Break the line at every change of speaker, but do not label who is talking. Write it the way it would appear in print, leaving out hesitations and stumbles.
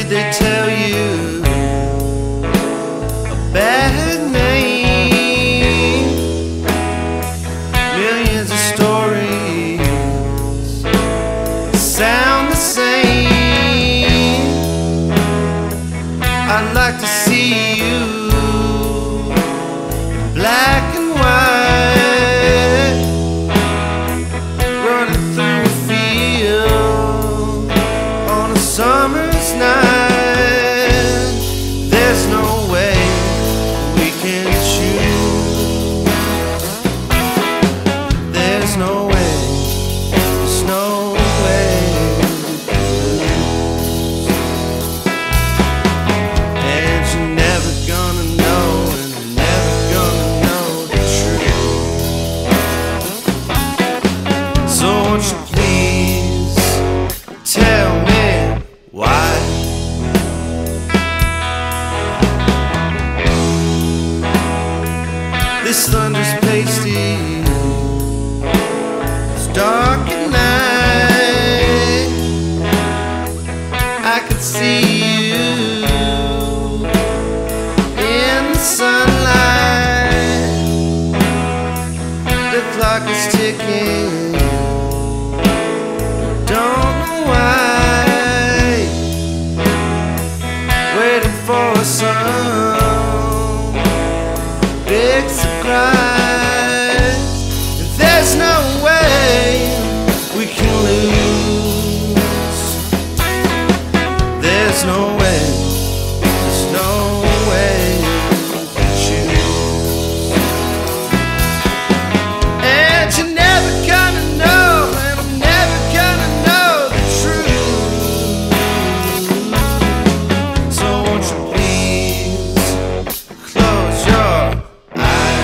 did they tell you a bad name? Millions of stories sound the same. I'd like to see you in black and white, running through a field on a summer's night. There's no way we can choose. There's no way. There's no way we can lose. And you're never gonna know, and I'm never gonna know the truth. So won't you please tell me why? This thunder's pasty, it's dark at night. I could see you in the sunlight. The clock is ticking, don't know why. Waiting for some big surprise. There's no way we can lose. There's no way. There's no way we can choose. And you're never gonna know, and I'm never gonna know the truth. So won't you please close your eyes?